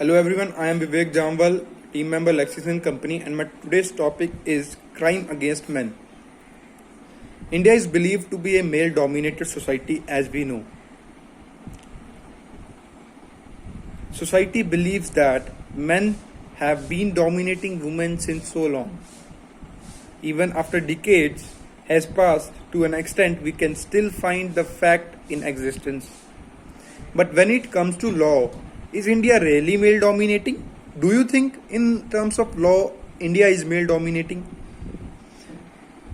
Hello everyone, I am Vivek Jamval, team member LEXIS and Company, and my today's topic is crime against men. India is believed to be a male-dominated society as we know. Society believes that men have been dominating women since so long. Even after decades has passed, to an extent we can still find the fact in existence. But when it comes to law, is India really male dominating? Do you think in terms of law, India is male dominating?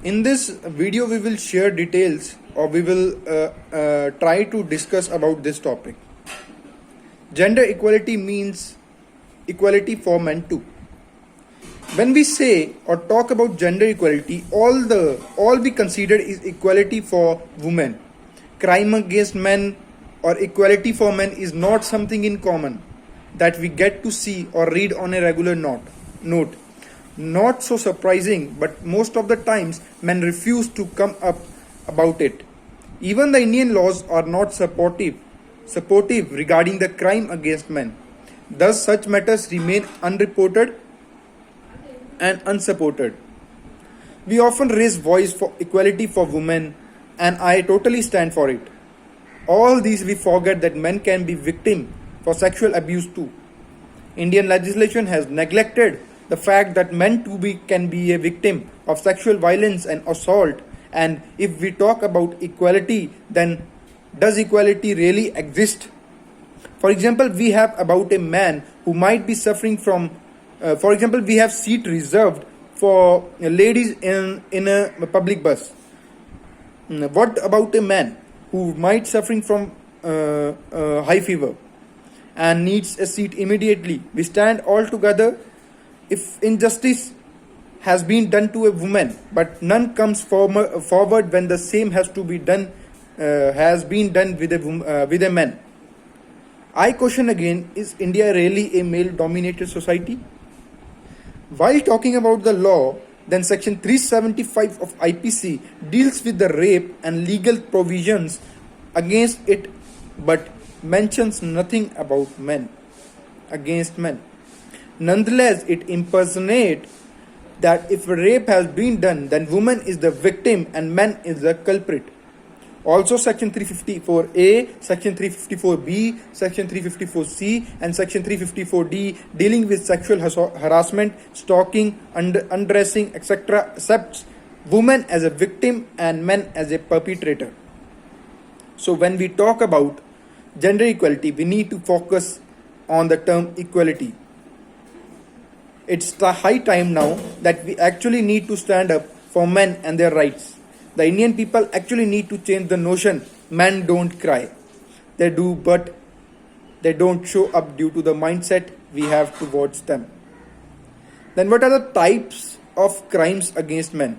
In this video, we will share details or we will try to discuss about this topic. Gender equality means equality for men too. When we say or talk about gender equality, all we consider is equality for women. Crime against men or equality for men is not something in common that we get to see or read on a regular note. Not so surprising, but most of the times men refuse to come up about it. Even the Indian laws are not supportive regarding the crime against men. Thus, such matters remain unreported and unsupported. We often raise voice for equality for women, and I totally stand for it. All these we forget that men can be victim for sexual abuse too. Indian legislation has neglected the fact that men too can be a victim of sexual violence and assault. And if we talk about equality, then does equality really exist? For example, we have about a man who might be suffering from, we have seat reserved for ladies in a public bus. What about a man who might suffering from high fever and needs a seat immediately? We stand all together if injustice has been done to a woman, but none comes forward when the same has been done with a man. I question again, is India really a male-dominated society? While talking about the law, then Section 375 of IPC deals with the rape and legal provisions against it, but mentions nothing about men, against men. Nonetheless, it impersonates that if rape has been done, then woman is the victim and man is the culprit. Also, Section 354A, Section 354B, Section 354C, and Section 354D dealing with sexual harassment, stalking, undressing, etc. accepts woman as a victim and men as a perpetrator. So when we talk about gender equality, we need to focus on the term equality. It's the high time now that we actually need to stand up for men and their rights. The Indian people actually need to change the notion men don't cry. They do, but they don't show up due to the mindset we have towards them. Then what are the types of crimes against men?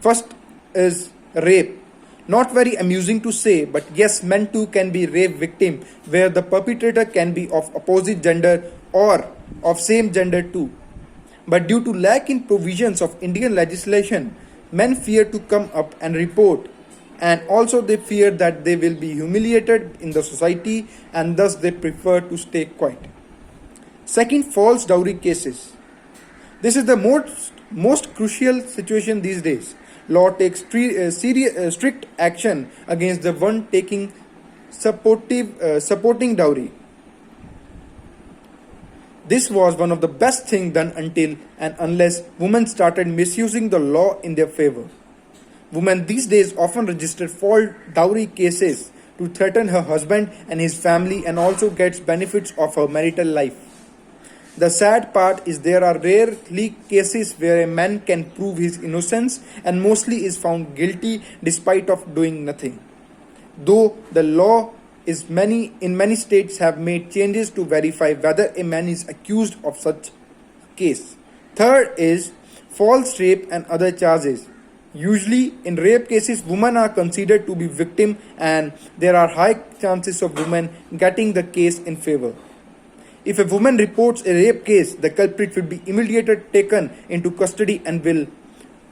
First is rape. Not very amusing to say, but yes, men too can be rape victim, where the perpetrator can be of opposite gender or of same gender too. But due to lack in provisions of Indian legislation, men fear to come up and report, and also they fear that they will be humiliated in the society, and thus they prefer to stay quiet. Second, false dowry cases. This is the most crucial situation these days. Law takes strict action against the one taking supporting dowry. This was one of the best things done until and unless women started misusing the law in their favor. Women these days often register false dowry cases to threaten her husband and his family, and also gets benefits of her marital life. The sad part is there are rarely cases where a man can prove his innocence and mostly is found guilty despite of doing nothing. Though the law in many states have made changes to verify whether a man is accused of such case. Third is false rape and other charges. Usually in rape cases, women are considered to be victim, and there are high chances of women getting the case in favor. If a woman reports a rape case, the culprit will be immediately taken into custody and will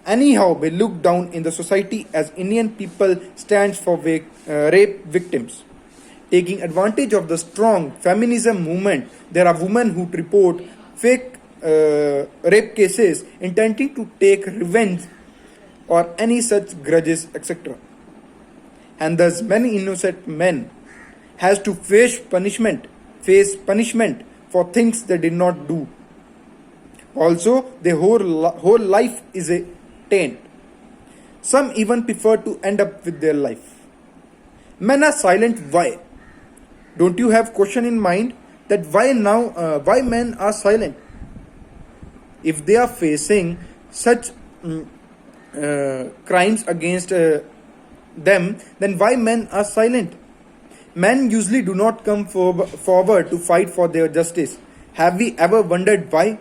anyhow be looked down in the society, as Indian people stands for rape victims. taking advantage of the strong feminism movement. There are women who report fake rape cases intending to take revenge or any such grudges, etc. And thus many innocent men has to face punishment for things they did not do. Also, their whole life is a taint. Some even prefer to end up with their life. Men are silent. Why? Don't you have question in mind that why men are silent? If they are facing such crimes against them, then why men are silent? Men usually do not come forward to fight for their justice. Have we ever wondered why?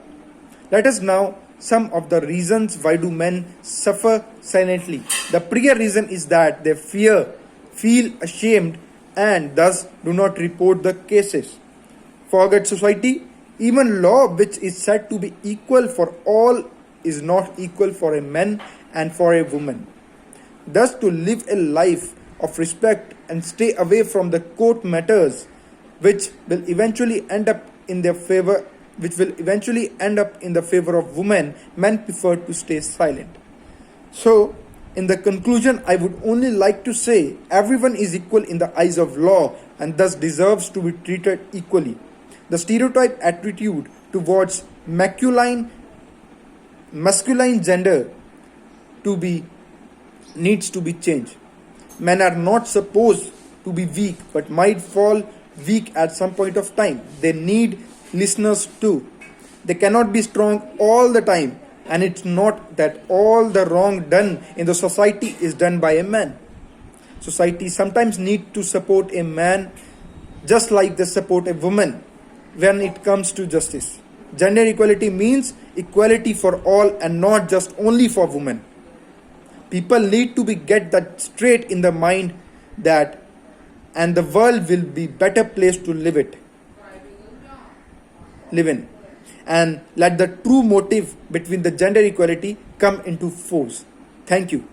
Let us now some of the reasons why do men suffer silently. The prior reason is that they feel ashamed and thus do not report the cases. Forget society, even law which is said to be equal for all is not equal for a man and for a woman. Thus to live a life of respect and stay away from the court matters which will eventually end up in the favor of women, men prefer to stay silent. So, in the conclusion, I would only like to say everyone is equal in the eyes of law and thus deserves to be treated equally. The stereotype attitude towards masculine gender needs to be changed. Men are not supposed to be weak but might fall weak at some point of time. They need listeners too. They cannot be strong all the time, and it's not that all the wrong done in the society is done by a man. Society sometimes need to support a man just like they support a woman when it comes to justice. Gender equality means equality for all and not just only for women. People need to get that straight in the mind that and the world will be better place to live in, and let the true motive between the gender equality come into force. Thank you.